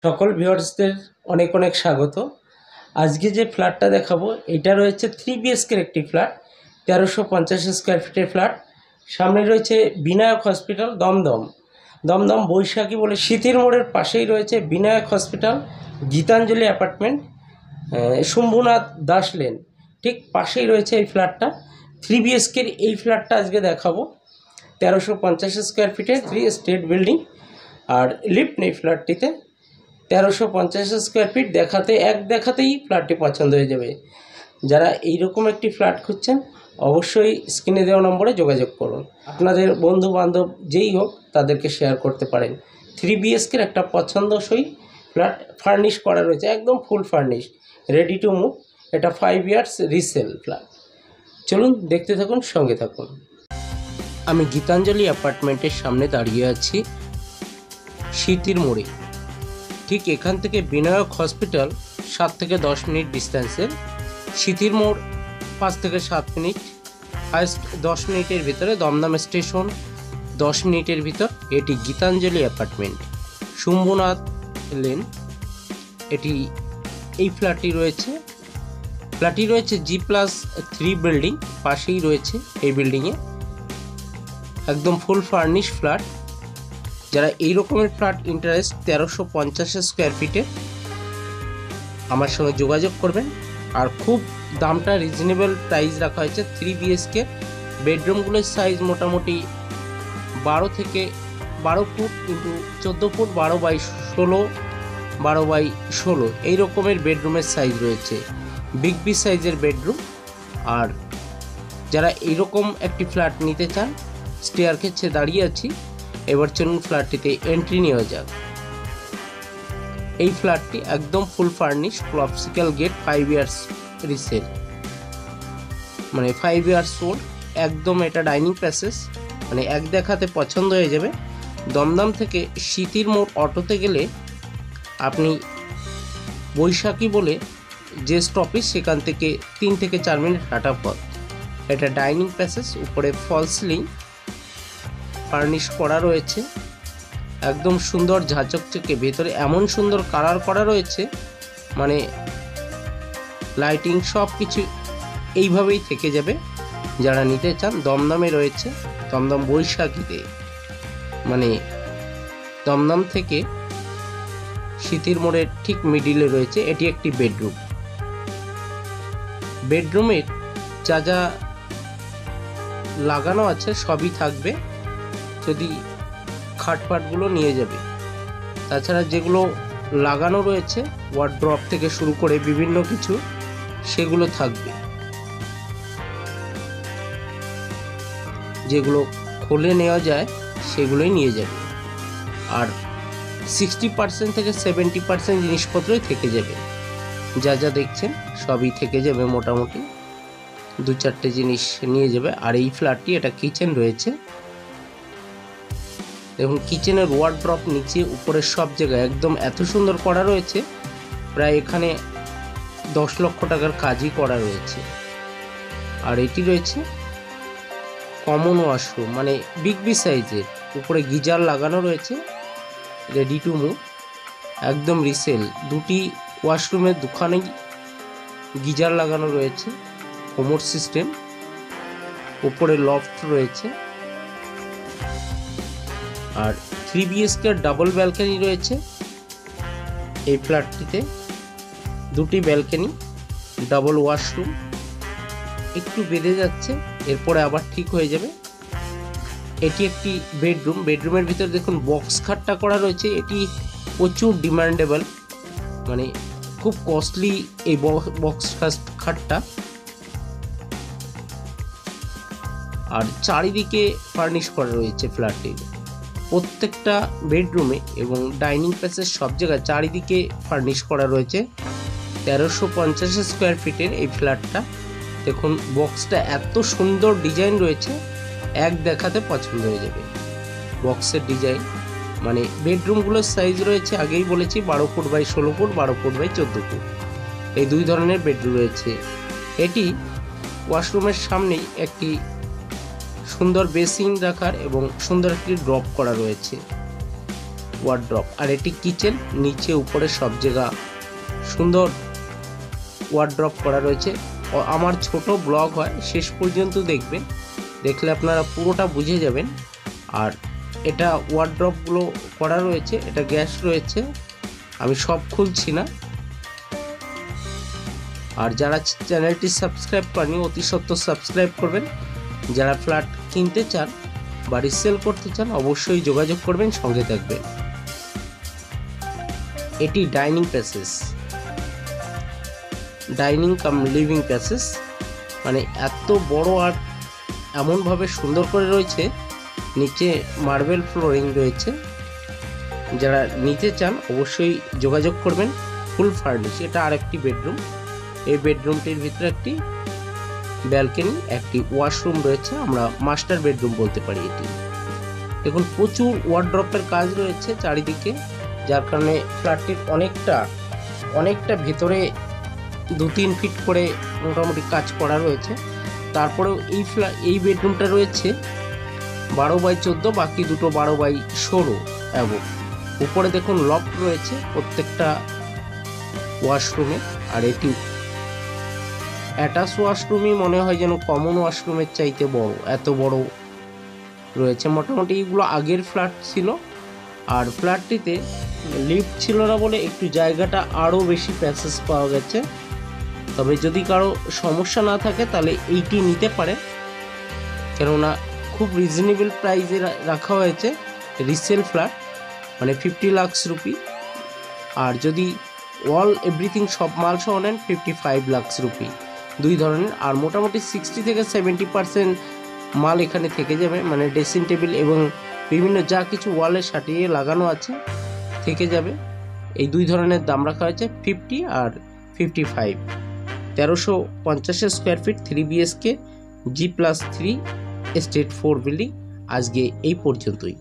সকল ভিউয়ার্সদের অনেক অনেক স্বাগত। আজকে যে ফ্ল্যাটটা দেখাবো এটা রয়েছে 3 বিএসকের একটি ফ্ল্যাট, 1350 স্কোয়ার ফিটের ফ্ল্যাট। সামনে রয়েছে বিনায়ক হসপিটাল দমদম, দমদম বৈশাখী বলে শীতের মোড়ের পাশেই রয়েছে Binayak hospital, Gitanjali apartment, Shambhunath Das lane, ঠিক পাশেই রয়েছে এই ফ্ল্যাটটা। 3 বিএসকের এই ফ্ল্যাটটা আজকে দেখাবো। 1350 স্কোয়ার ফিটের 3 স্টেট বিল্ডিং, আর লিফট নেই ফ্ল্যাটটিতে। 1350 স্কোয়ার ফিট দেখাতেই ফ্ল্যাটটি পছন্দ হয়ে যাবে। যারা এইরকম একটি ফ্ল্যাট খুঁজছেন অবশ্যই স্ক্রিনে দেওয়া নম্বরে যোগাযোগ করুন। আপনাদের বন্ধু বান্ধব যেই হোক তাদেরকে শেয়ার করতে পারেন। 3 বিএসকের একটা পছন্দসই ফ্ল্যাট, ফার্নিশ করা রয়েছে, একদম ফুল ফার্নিশ, রেডি টু মুভ। এটা 5 ইয়ার্স রিসেল ফ্ল্যাট। চলুন দেখতে থাকুন, সঙ্গে থাকুন। আমি গীতাঞ্জলি অ্যাপার্টমেন্টের সামনে দাঁড়িয়ে আছি, শীতের মোড়ে। ঠিক এখান থেকে বিনায়ক হসপিটাল 7 থেকে 10 মিনিট ডিস্টেন্সের, শীতের মোড় 5 থেকে 7 মিনিট, হাইস্ট 10 মিনিটের ভিতরে দমদম স্টেশন 10 মিনিটের ভিতর। এটি গীতাঞ্জলি অ্যাপার্টমেন্ট, শম্ভুনাথ লেন। এই ফ্ল্যাটটি রয়েছে G+3 বিল্ডিং, পাশেই রয়েছে এই বিল্ডিংয়ে, একদম ফুল ফার্নিশ ফ্ল্যাট। যারা এই রকমের ফ্ল্যাট ইন্টারেস্ট 1350 স্কোয়ার ফিটে আমার সঙ্গে যোগাযোগ করবেন। আর খুব দামটা রিজনেবল প্রাইস রাখা হয়েছে। 3 বিএসকে বেডরুমগুলোর সাইজ মোটামুটি 12 ফুট ইন্টু 14 ফুট, 12x16 এই রকমের বেডরুমের সাইজ রয়েছে, বিগ সাইজের বেডরুম। আর যারা এইরকম একটি ফ্ল্যাট নিতে চান, স্টেয়ার কেসে দাঁড়িয়ে আছি, এবার চলুন ফ্ল্যাটটিতে এন্ট্রি নেওয়া যাক। এই ফ্ল্যাটটি একদম ফুল ফার্নিশ, ক্লপসিক্যাল গেট, 5 ইয়ার্স রিসেল, মানে 5 ইয়ার্স ওল্ড। একদম এটা ডাইনিং প্যাসেজ, মানে এক দেখাতে পছন্দ হয়ে যাবে। দমদম থেকে শীতের মোড় অটোতে গেলে আপনি বৈশাখী বলে যে স্টপেজ, সেখান থেকে 3 থেকে 4 মিনিট হাঁটা পথ। এটা ডাইনিং প্যাসেজ, উপরে ফল সিলিং, ফার্নিশ করা রয়েছে, একদম সুন্দর ঝাঁচকচকে। ভেতরে এমন সুন্দর কালার করা রয়েছে, মানে লাইটিং সব কিছু এইভাবেই থেকে যাবে। যারা নিতে চান দমদমে রয়েছে, দমদম বৈশাখীতে, মানে দমদম থেকে শীতের মোড়ের ঠিক মিডিলে রয়েছে। এটি একটি বেডরুম। বেডরুমের যা যা লাগানো আছে সবই থাকবে, যদি খাটপাটগুলো নিয়ে যাবে। তাছাড়া যেগুলো লাগানো রয়েছে ওয়ার্ড্রপ থেকে শুরু করে বিভিন্ন কিছু, সেগুলো থাকবে। যেগুলো খুলে নেওয়া যায় সেগুলোই নিয়ে যাবে। আর 60% থেকে 70% জিনিসপত্রই থেকে যাবে। যা যা দেখছেন সবই থেকে যাবে, মোটামুটি 2-4টে জিনিস নিয়ে যাবে। আর এই ফ্ল্যাটটি, এটা কিচেন রয়েছে, দেখুন কিচেনের ওয়ার্ড্রপ নিচে উপরে সব জায়গায় একদম এত সুন্দর করা রয়েছে, প্রায় এখানে 10 লক্ষ টাকার কাজই করা রয়েছে। আর এটি রয়েছে কমন ওয়াশরুম, মানে বিগ সাইজের, উপরে গিজার লাগানো রয়েছে, রেডি টু মুভ, একদম রিসেল। 2টি ওয়াশরুমের দুখানেই গিজার লাগানো রয়েছে, কোমোড সিস্টেম, উপরে লফট রয়েছে। আর 3 বিএসকে ডাবল ব্যালকনি রয়েছে এই ফ্ল্যাটটিতে, 2টি ব্যালকনি, ডাবল ওয়াশরুম। একটু বেঁধে যাচ্ছে, এরপরে আবার ঠিক হয়ে যাবে। এটি একটি বেডরুম। বেডরুমের ভিতরে দেখুন বক্স খাটটা করা রয়েছে, এটি প্রচুর ডিমান্ডেবল, মানে খুব কস্টলি এই বক্স খাটটা। আর চারিদিকে ফার্নিশ করা রয়েছে ফ্ল্যাটটির, প্রত্যেকটা বেডরুমে এবং ডাইনিং প্যাসেজ সব জায়গায় চারিদিকে ফার্নিশ করা রয়েছে। 1350 স্কোয়ার ফিটের এই ফ্ল্যাটটা দেখুন, বক্সটা এত সুন্দর ডিজাইন রয়েছে, এক দেখাতে পছন্দ হয়ে যাবে। বক্সের ডিজাইন, মানে বেডরুমগুলোর সাইজ রয়েছে আগেই বলেছি 12 foot by 16 foot, 12 foot by 14 foot, এই 2 ধরনের বেডরুম রয়েছে। এটি ওয়াশরুমের সামনেই একটি সুন্দর বেসিন রাখার এবং সুন্দর একটি ড্রপ করা রয়েছে। ওয়ার্ড্রপ, আর এটি কিচেন, নিচে উপরে সব জায়গা সুন্দর ওয়ার্ড্রপ করা রয়েছে। আমার ছোট ব্লগ হয়, শেষ পর্যন্ত দেখবেন, দেখলে আপনারা পুরোটা বুঝে যাবেন। আর এটা ওয়ার্ড্রপগুলো করা রয়েছে, এটা গ্যাস রয়েছে, আমি সব খুলছি না। আর যারা চ্যানেলটি সাবস্ক্রাইব করেনি অতি সত্বর সাবস্ক্রাইব করবেন। যারা ফ্ল্যাট কিনতে চান বা রিসেল করতে চান অবশ্যই যোগাযোগ করবেন, সঙ্গে থাকবেন। এটি ডাইনিং প্যাসেজ, ডাইনিং কাম লিভিং প্যাসেজ, মানে এত বড় আর এমনভাবে সুন্দর করে রয়েছে। নিচে মার্বেল ফ্লোরিং রয়েছে। যারা নিতে চান অবশ্যই যোগাযোগ করবেন। ফুল ফার্নিশ। এটা আরেকটি বেডরুম। এই বেডরুমটির ভিতরে একটি ব্যালকনি, একটি ওয়াশরুম রয়েছে, আমরা মাস্টার বেডরুম বলতে পারি এটি। দেখুন প্রচুর ওয়ার্ড্রপের কাজ রয়েছে চারিদিকে, যার কারণে ফ্ল্যাটটির অনেকটা ভেতরে 2-3 ফিট করে মোটামুটি কাজ করা রয়েছে। তারপরেও এই বেডরুমটা রয়েছে 12x14, বাকি দুটো 12x16 এবং উপরে দেখুন লফট রয়েছে প্রত্যেকটা ওয়াশরুমে। আর এটি অ্যাটাচ ওয়াশরুমই মনে হয় যেন কমন ওয়াশরুমের চাইতে বড়, এত বড় রয়েছে। মোটামুটি এগুলো আগের ফ্ল্যাট ছিল, আর ফ্ল্যাটটিতে লিফট ছিল না বলে একটু জায়গাটা আরও বেশি প্যাসেজ পাওয়া গেছে। তবে যদি কারো সমস্যা না থাকে তাহলে এইটি নিতে পারে, কেননা খুব রিজনেবল প্রাইসে রাখা হয়েছে। রিসেল ফ্ল্যাট মানে 50 লাখ রুপি, আর যদি অল এভরিথিং সব মাল সহ নেন 55 লাখ রুপি, দুই ধরনের। আর মোটামুটি 60 থেকে 70% মাল এখানে থেকে যাবে, মানে ড্রেসিং টেবিল এবং বিভিন্ন যা কিছু ওয়ালে সাটিয়ে লাগানো আছে থেকে যাবে। এই দুই ধরনের দাম রাখা হয়েছে, 50 আর 55। 1350 square feet 3 BHK G+3 state 4 building. আজকে এই পর্যন্তই।